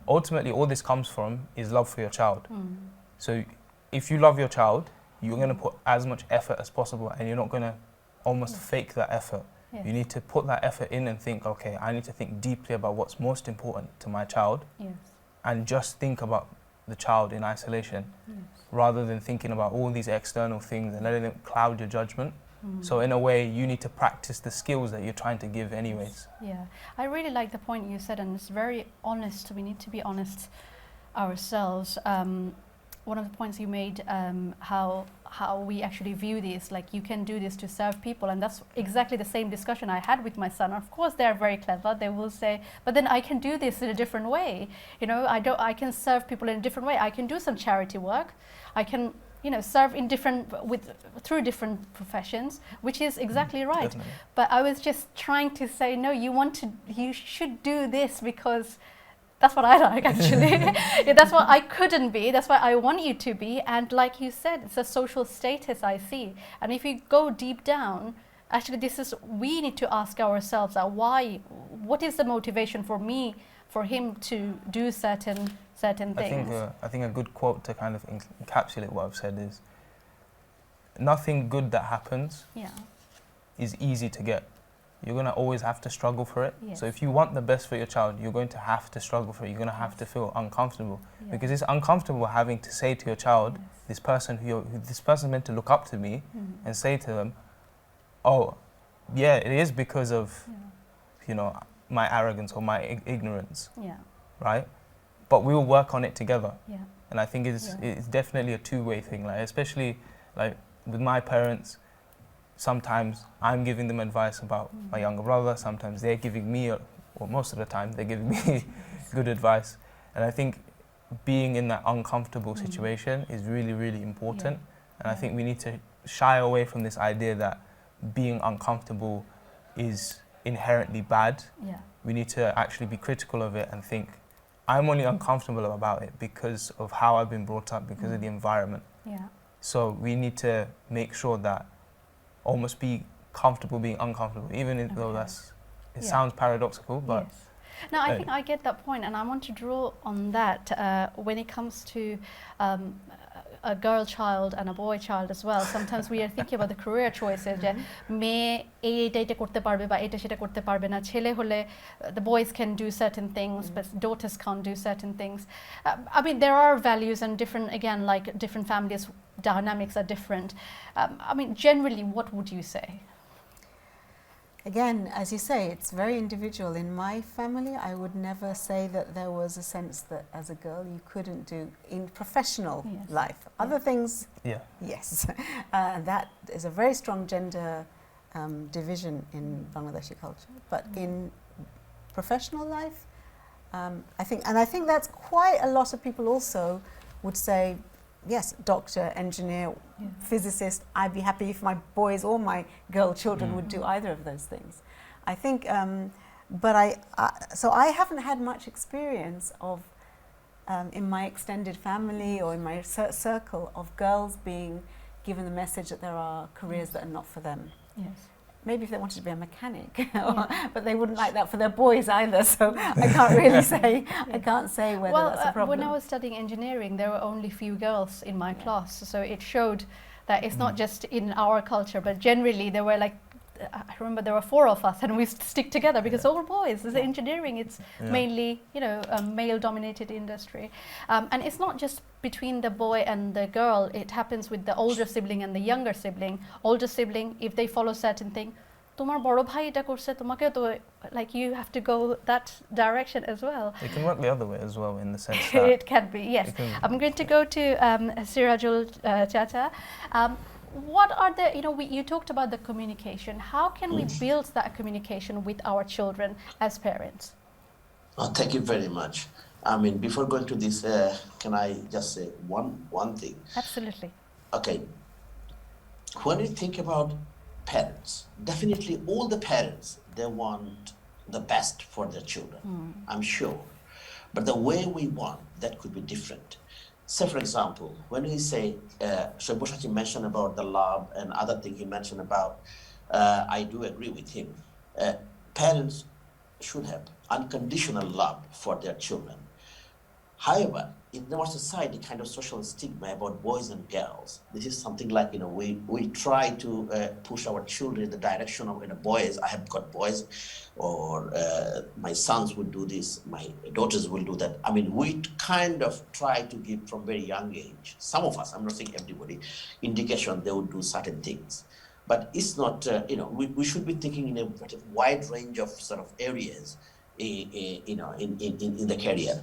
ultimately all this comes from is love for your child. Mm. So if you love your child, you're going to put as much effort as possible and you're not going to almost fake that effort. Yes. You need to put that effort in and think, okay, I need to think deeply about what's most important to my child Yes. and just think about the child in isolation Yes. rather than thinking about all these external things and letting them cloud your judgment. Mm. So in a way, you need to practice the skills that you're trying to give anyways. Yeah, I really like the point you said, and it's very honest. We need to be honest ourselves. One of the points you made, how we actually view this, like you can do this to serve people, and that's exactly the same discussion I had with my son. Of course, they're very clever. They will say, but then I can do this in a different way. I can serve people in a different way. I can do some charity work. I can, serve in through different professions, which is exactly right. Definitely. But I was just trying to say, no, you should do this because that's what I like, actually. Yeah, that's what I couldn't be. That's what I want you to be. And like you said, it's a social status I see. And if you go deep down, actually, we need to ask ourselves, what is the motivation for him to do certain things? I think a good quote to kind of encapsulate what I've said is, nothing good that happens Yeah. is easy to get. You're going to always have to struggle for it. Yes. So if you want the best for your child, you're going to have to struggle for it. You're going to have to feel uncomfortable. Yeah. Because it's uncomfortable having to say to your child, Yes. this person's meant to look up to me, Mm. and say to them, oh, yeah, it is because of, my arrogance or my ignorance, Yeah. right? But we'll work on it together. Yeah. And I think it's definitely a two-way thing, like especially like with my parents. Sometimes I'm giving them advice about my younger brother, sometimes they're giving me, or most of the time, they're giving me good advice. And I think being in that uncomfortable situation is really, really important. And I think we need to shy away from this idea that being uncomfortable is inherently bad. Yeah. We need to actually be critical of it and think, I'm only uncomfortable about it because of how I've been brought up, because of the environment. Yeah. So we need to make sure that almost be comfortable being uncomfortable, even though Okay. it Yeah. sounds paradoxical, but Yes. No, I think I get that point, and I want to draw on that when it comes to a girl child and a boy child as well. Sometimes we are thinking about the career choices. যে মেয়ে এইটা করতে পারবে বা এটা সেটা করতে পারবে না, ছেলে হলে the boys can do certain things, but daughters can't do certain things. I mean, there are values and different families dynamics are different. I mean, generally, what would you say? Again, as you say, it's very individual. In my family, I would never say that there was a sense that as a girl you couldn't do in professional Yes. life. Other things, yeah. yes. That is a very strong gender division in Bangladeshi culture. But in professional life, I think that's quite a lot of people also would say, yes, doctor, engineer, physicist. I'd be happy if my boys or my girl children would do either of those things. I think, but so I haven't had much experience of, in my extended family or in my circle, of girls being given the message that there are careers that are not for them. Yes. Maybe if they wanted to be a mechanic, but they wouldn't like that for their boys either. So I can't really say. I can't say whether that's a problem. When I was studying engineering, there were only few girls in my class, so it showed that it's not just in our culture, but generally there were like I remember there were 4 of us and we stick together because all boys. It's engineering. It's mainly a male-dominated industry, and it's not just between the boy and the girl. It happens with the older sibling and the younger sibling. Older sibling, if they follow certain thing, তোমার বড় ভাই এটা করছে তোমাকেও তো, like you have to go that direction as well. It can work the other way as well, in the sense that It can be, yes. I'm going to go to Sirajul Chacha. What are the, you talked about the communication. How can we build that communication with our children as parents? Thank you very much. I mean, before going to this, can I just say one thing? Absolutely. Okay. When you think about parents, definitely all the parents, they want the best for their children, I'm sure. But the way we want, that could be different. Say, for example, when we say, Shobushati mentioned about the love and other thing he mentioned about, I do agree with him. Parents should have unconditional love for their children. However, in our society, kind of social stigma about boys and girls, this is something like, we try to push our children in the direction of, boys, I have got boys, or my sons will do this, my daughters will do that. I mean, we kind of try to give from very young age, some of us, I'm not saying everybody, indication they would do certain things. But it's not, we should be thinking in a wide range of sort of areas, in the career.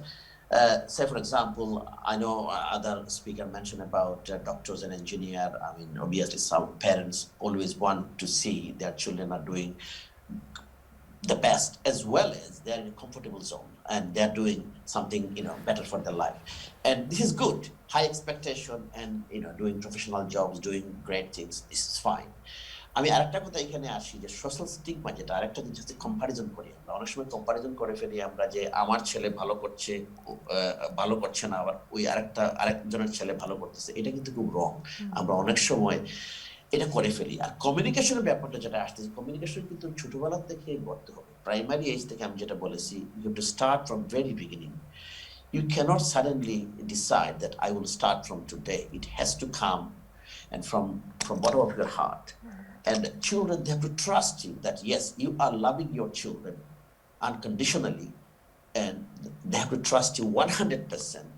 Say, for example, I know other speaker mentioned about doctors and engineer. I mean, obviously, some parents always want to see their children are doing the best, as well as they're in a comfortable zone and they're doing something, better for their life. And this is good. High expectation and, doing professional jobs, doing great things. This is fine. আমি আরেকটা কথা এখানে আসি যে social stigma, যেটা আরেকটা জিনিস হচ্ছে কম্পারিজন করি আমরা অনেক সময় কম্পারিজন করে ফেলি আমরা, যে আমার ছেলে ভালো করছে না, আবার ওই আরেকজনের ছেলে ভালো করতেছে। এটা কিন্তু খুব রং। আমরা অনেক সময় এটা করে ফেলি। আর কমিউনিকেশনের ব্যাপারটা যেটা আসতেছে, কমিউনিকেশন কিন্তু ছোটবেলা থেকে করতে হবে, প্রাইমারি এজ থেকে। আমি যেটা বলেছি, you have to start from very beginning. You cannot suddenly decide that I will start from today. It has to come and from bottom of your heart. And children, they have to trust you that yes, you are loving your children unconditionally, and they have to trust you 100%.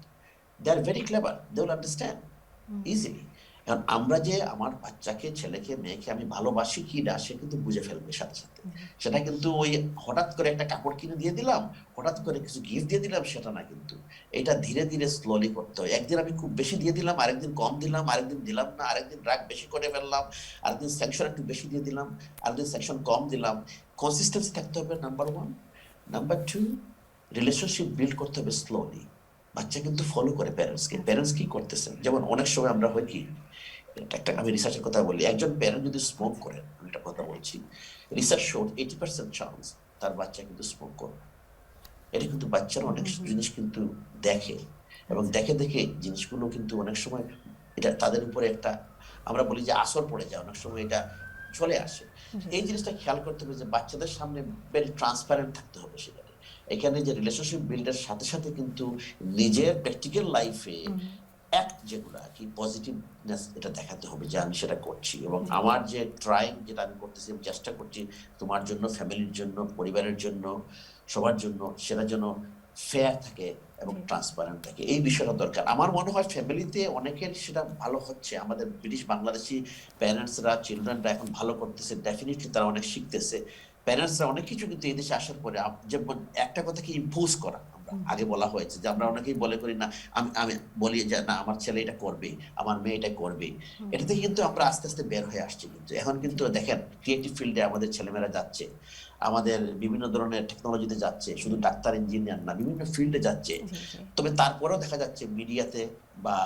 They are very clever. They will understand easily. কারণ আমরা যে আমার বাচ্চাকে, ছেলেকে, মেয়েকে আমি ভালোবাসি কি না, সে কিন্তু বুঝে ফেলবে সাথে সাথে। সেটা কিন্তু ওই হঠাৎ করে একটা কাপড় কিনে দিয়ে দিলাম, হঠাৎ করে কিছু গিফট দিয়ে দিলাম, সেটা না। কিন্তু এটা ধীরে ধীরে স্লোলি করতে হয়। একদিন আমি খুব বেশি দিয়ে দিলাম, আরেকদিন কম দিলাম, আরেকদিন দিলাম না, আরেকদিন রাগ বেশি করে ফেললাম, আরেকদিন স্যাংশন একটু বেশি দিয়ে দিলাম, আরেকদিন স্যাংশন কম দিলাম। কনসিস্টেন্সি থাকতে হবে, নাম্বার 1। নাম্বার 2, রিলেশনশিপ বিল্ড করতে হবে স্লোলি। বাচ্চা কিন্তু ফলো করে প্যারেন্টসকে। প্যারেন্টস কি করতেছেন, যেমন অনেক সময় আমরা হয় কি, আমি রিসার্চের কথা বলি, একজন প্যারেন্ট যদি স্মোক করেন, আমি একটা কথা বলছি, রিসার্চ শোড 80% চান্স তার বাচ্চা কিন্তু স্মোক করবে। এটা কিন্তু বাচ্চারা অনেক জিনিস কিন্তু দেখে, এবং দেখে জিনিসগুলো কিন্তু অনেক সময় এটা তাদের উপরে একটা, আমরা বলি যে আসর পড়ে যায়, অনেক সময় এটা চলে আসে। এই জিনিসটা খেয়াল করতে হবে যে বাচ্চাদের সামনে ভেরি ট্রান্সপারেন্ট থাকতে হবে। সেখানে এখানে যে রিলেশনশিপ বিল্ডের সাথে সাথে কিন্তু নিজের প্র্যাকটিক্যাল লাইফে অ্যাক্ট যেগুলো আর কি পজিটিভনেস, এটা দেখাতে হবে যে আমি সেটা করছি, এবং আমার যে ট্রাইং যেটা আমি করতেছি, আমি চেষ্টা করছি তোমার জন্য, ফ্যামিলির জন্য, পরিবারের জন্য, সবার জন্য, সেটা যেন ফেয়ার থাকে এবং ট্রান্সপারেন্ট থাকে। এই বিষয়টা দরকার। আমার মনে হয় ফ্যামিলিতে অনেকের সেটা ভালো হচ্ছে। আমাদের ব্রিটিশ বাংলাদেশি প্যারেন্টসরা, চিলড্রেনরা এখন ভালো করতেছে, ডেফিনেটলি তারা অনেক শিখতেছে। প্যারেন্টসরা অনেক কিছু কিন্তু এই দেশে আসার পরে, যেমন একটা কথাকে ইম্পোজ করা, আগে বলা হয়েছে যে আমরা অনেকেই বলে করি না, আমি বলি যে না আমার ছেলে এটা করবে, আমার মেয়ে এটা করবে। এটা থেকে কিন্তু আমরা আস্তে আস্তে বের হয়ে আসছি। কিন্তু এখন কিন্তু দেখেন ক্রিয়েটিভ ফিল্ডে আমাদের ছেলেমেয়েরা যাচ্ছে, আমাদের বিভিন্ন ধরনের টেকনোলজিতে যাচ্ছে, শুধু ডাক্তার ইঞ্জিনিয়ার না, বিভিন্ন ফিল্ডে যাচ্ছে। তবে তারপরেও দেখা যাচ্ছে মিডিয়াতে বা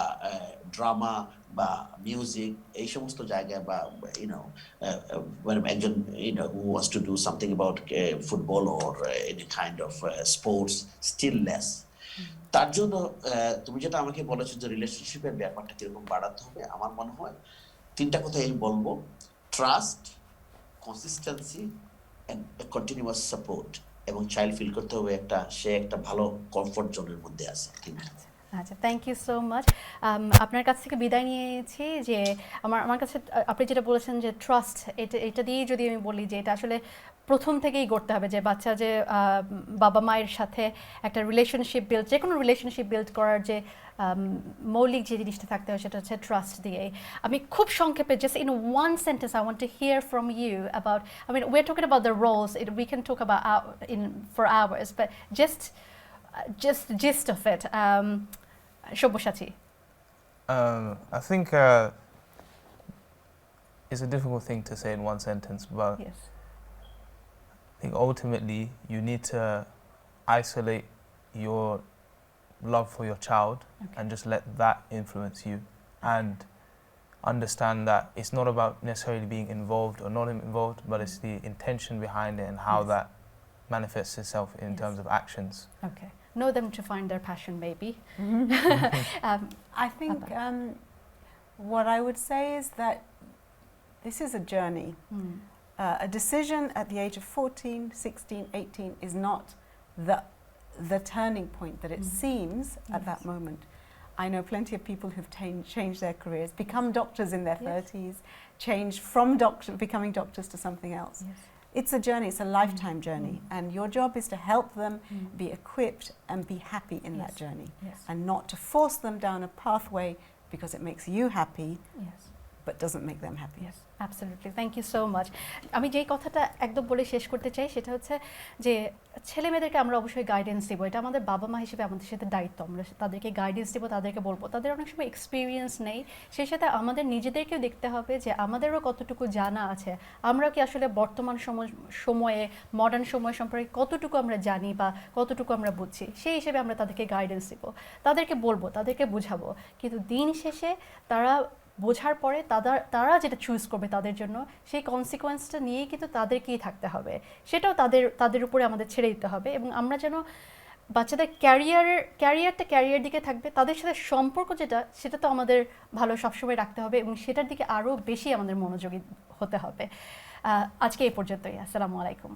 ড্রামা বা মিউজিক, এই সমস্ত জায়গায়, বা একজন who wants to do something about football or any kind of sports, stillness, তার জন্য তুমি যেটা আমাকে বলেছো যে রিলেশনশিপের ব্যাপারটা কিরকম বাড়াতে হবে, আমার মনে হয় 3টা কথা এই বলবো: trust, consistency and a continuous support, এবং চাইল্ড ফিল করতে হবে সে একটা ভালো কমফোর্ট জোনের মধ্যে আছে। আচ্ছা, থ্যাংক ইউ সো মাচ। আপনার কাছ থেকে বিদায় নিয়েছি যে আমার কাছে আপনি যেটা বলেছেন যে ট্রাস্ট, এটা দিয়েই যদি আমি বলি যে এটা আসলে প্রথম থেকেই গড়তে হবে, যে বাচ্চা যে বাবা মায়ের সাথে একটা রিলেশনশিপ বিল্ড, যে কোনো রিলেশনশিপ বিল্ড করার যে মৌলিক যে জিনিসটা থাকতে হয় সেটা হচ্ছে ট্রাস্ট দিয়েই। আমি খুব সংক্ষেপে, just in one sentence, I want to hear from you about, I mean we are talking about the roles, we can talk about in for hours, but just gist of it. Shoboshati. I think it's a difficult thing to say in one sentence, but Yes. I think ultimately you need to isolate your love for your child and just let that influence you, and understand that it's not about necessarily being involved or not involved, but it's the intention behind it and how that manifests itself in terms of actions. Okay. Know them to find their passion, maybe. I think what I would say is that this is a journey. A decision at the age of 14, 16, 18 is not the turning point that it seems at that moment. I know plenty of people who've changed their careers, become doctors in their 30s, changed from becoming doctors to something else. Yes. It's a journey, it's a lifetime journey, and your job is to help them be equipped and be happy in that journey, and not to force them down a pathway because it makes you happy, but doesn't make them happy. Yes, absolutely. Thank you so much. আমি যেই কথাটা একদম বলে শেষ করতে চাই সেটা হচ্ছে যে ছেলে মেয়েদেরকে আমরা অবশ্যই গাইডেন্স দিব, এটা আমাদের বাবা মা হিসেবে আমাদের সাথে দায়িত্ব, আমরা তাদেরকে গাইডেন্স দিব, তাদেরকে বলবো। তাদের অনেক সময় এক্সপিরিয়েন্স নেই, সেই সাথে আমাদের নিজেদেরকেও দেখতে হবে যে আমাদেরও কতটুকু জানা আছে, আমরা কি আসলে বর্তমান সময়ে মডার্ন সময় সম্পর্কে কতটুকু আমরা জানি বা কতটুকু আমরা বুঝছি, সেই হিসেবে আমরা তাদেরকে গাইডেন্স দিব, তাদেরকে বলবো, তাদেরকে বুঝাবো। কিন্তু দিন শেষে তারা বোঝার পরে তারা যেটা চুজ করবে তাদের জন্য, সেই কনসিকোয়েন্সটা নিয়েই কিন্তু তাদেরকেই থাকতে হবে, সেটাও তাদের উপরে আমাদের ছেড়ে দিতে হবে। এবং আমরা যেন বাচ্চাদের ক্যারিয়ার দিকে থাকবে, তাদের সাথে সম্পর্ক সেটা তো আমাদের ভালো সবসময় রাখতে হবে এবং সেটার দিকে আরও বেশি আমাদের মনোযোগী হতে হবে। আজকে এই পর্যন্তই। আসসালামু আলাইকুম।